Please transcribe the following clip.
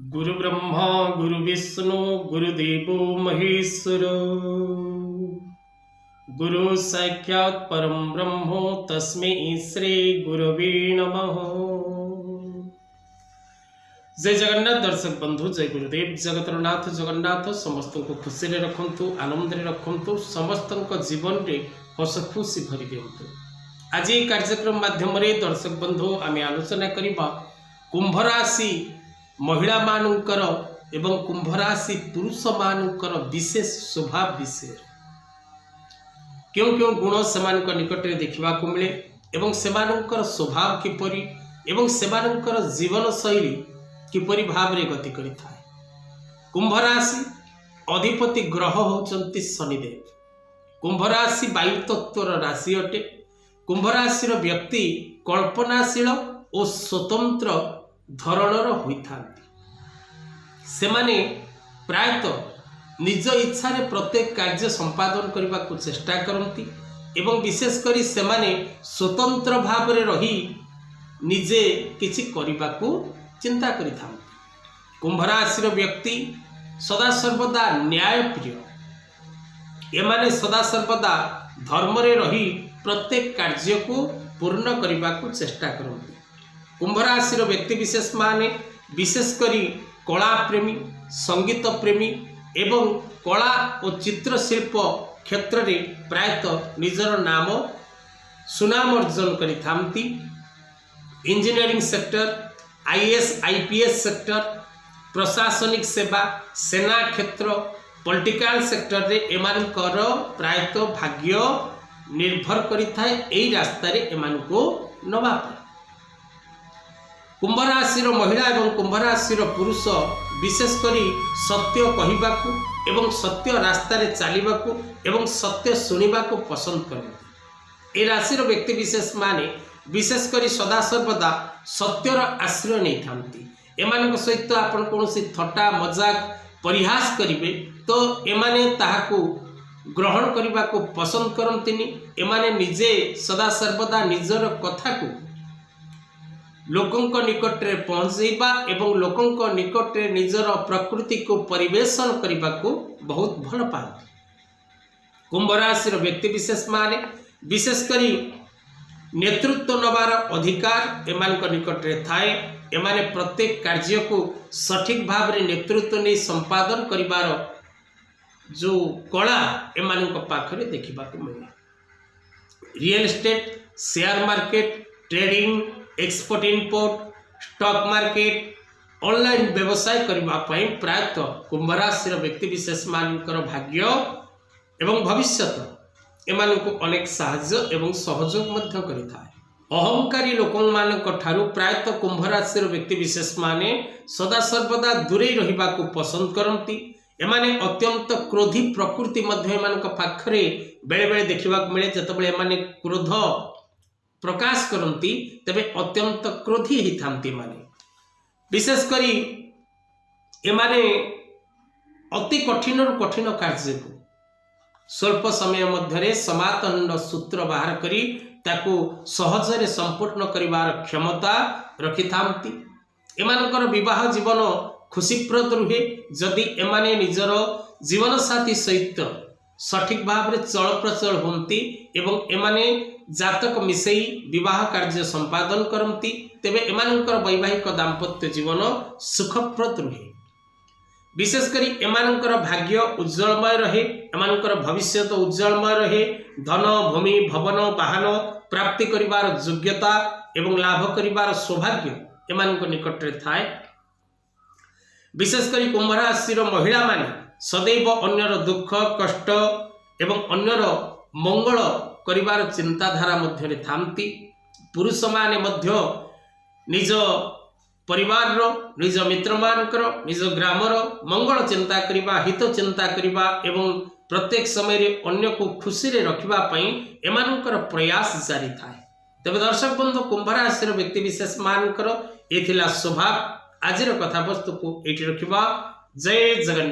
गुरु ब्रह्मा गुरु विष्णु गुरुदेवो महेश्वर गुरु साक्षात् परम ब्रह्मो तस्मै श्री गुरवे नमः। जय जगन्नाथ दर्शक बंधु, जय गुरुदेव। जगतरनाथ जगन्नाथ समस्त को खुशी रे रखंतु, आनंद रे रखंतु, समस्त जीवन रे हस खुशी भरी दियंतु। आज ये कार्यक्रम माध्यम रे दर्शक बंधु आमे आलोचना करिबा कुंभ राशि महिला मानकर एवं कुंभ राशि पुरुष मानकर विशेष स्वभाव विषय, क्यों क्यों गुण सेमानक निकट रे देखिबा को मिले एवं सेमानकर स्वभाव किपरि एवं सेमानकर जीवन शैली किपरि भाव रे गति करिथाय। कुंभ राशि अधिपति ग्रह होचंती शनिदेव। कुंभ राशि वायु तत्वर राशि अटे। कुंभ राशि व्यक्ति कल्पनाशील और स्वतंत्र धरणर होइथांती। सेमाने प्रायतः निज इच्छा रे प्रत्येक कार्य संपादन करने को चेष्टा करती एवं विशेष करी सेमाने स्वतंत्र भाव रे रही निजे किछि करने को चिंता करिथांती। कुंभ राशि व्यक्ति सदा सर्वदा न्यायप्रिय। एमाने सदा सर्वदा धर्म रे रही प्रत्येक कार्य को पूर्ण करने को चेष्टा करती। कुंभ राशि व्यक्ति विशेष माने विशेष करी कला प्रेमी, संगीत प्रेमी एवं कला और चित्रशिल्प क्षेत्र रे प्रायतः निजर नाम सुनाम अर्जन करिथांती। Engineering sector, IAS IPS sector, प्रशासनिक सेवा, सेना क्षेत्र, पॉलिटिकल सेक्टर रे एमानकर प्रायतः भाग्य निर्भर करिथाय एई रास्ता रे एमानको नवा। कुंभ राशि महिला एवं कुंभ राशि पुरुष विशेष करी सत्य कहवाकू एवं सत्य रास्ता रे चालिबाकू एवं सत्य सुनिबाकू पसंद करते। ए राशि व्यक्ति विशेष माने विशेष करी सदा सर्वदा सत्यर आश्रय नहीं थांती। एमानक सहित आपण कोनोसी थट्टा मजाक परिहास करिवे तो एमाने ताहाकू ग्रहण करने पसंद करंतिनी। एमाने निजे सदा सर्वदा निजर कथा को लोकंक निकट रे पहुंचेबा एवं लोकंक निकट रे निजर प्रकृति को परिवेशन करने को बहुत भल पाती। कुंभ राशि व्यक्ति विशेष माने विशेष करी नेतृत्व नबार अधिकार एमानक निकट रे थाए। एमाने प्रत्येक कार्य को सठिक भाव रे नेतृत्व नहीं संपादन करिवार जो कला एमानक पाखरे देखिबा को मिले। Real estate, share market, trading, export import, stock market, online व्यवसाय करने प्रायतः कुंभ राशि व्यक्ति विशेष मानकर भाग्य एवं भविष्यत एमान को अनेक साहाय्य एवं सहयोग मध्य करिथाय। अहंकारी लोकों मानक ठारू प्रायतः कुंभ राशि व्यक्ति विशेष माने सदा सर्वदा दूरे रहिबा को पसंद करती। एमाने अत्यंत क्रोधी प्रकृति मध्य एमानक पाखरे बेले बेले देखिबा मिले। जतबेले एमाने क्रोध प्रकाश करती तेबे अत्यंत क्रोधी ही थांती। माने विशेष करी एमाने अति कठिन रु कठिन कार्य को स्वल्प समय मध्य समाधान सूत्र बाहर करी ताकू सहजरे संपूर्ण करिवार क्षमता रखि थांती। एमानकर विवाह जीवन खुशीप्रद रुहे जदि एमाने निजर जीवन साथी सहित सठिक भाव रे चल प्रचल होती एवं एमाने जातक मिसई विवाह कार्य संपादन करती तेबे एमानकर वैवाहिक दाम्पत्य जीवन सुखप्रद रुहे। विशेष करी एमानकर भाग्य उज्जवलमय रहे, एमानकर भविष्यत उज्जवलमय रहे। धन, भूमि, भवन, वाहन प्राप्ति करिवार योग्यता एवं लाभ करिवार सौभाग्य एमानक निकट रे थाए। विशेष करी कुंभ राशि महिला माने सदैव अन्यर दुख कष्ट एवं अन्यर मंगल करिवार चिंताधारा मध्य थांती। पुरुष माने मध्य निज परिवार निज मित्र मानकर निज ग्रामर मंगल चिंता करिबा, हित चिंता करिबा एवं प्रत्येक समय रे अन्य को खुशी रे रखिबा पई एमानकर प्रयास जारी थाए। तबे दर्शक बंधु, कुंभ राशि व्यक्ति विशेष मानकर एथिला स्वभाव। आजिर कथा वस्तु को एठी रखिबा। जय जगन्नाथ।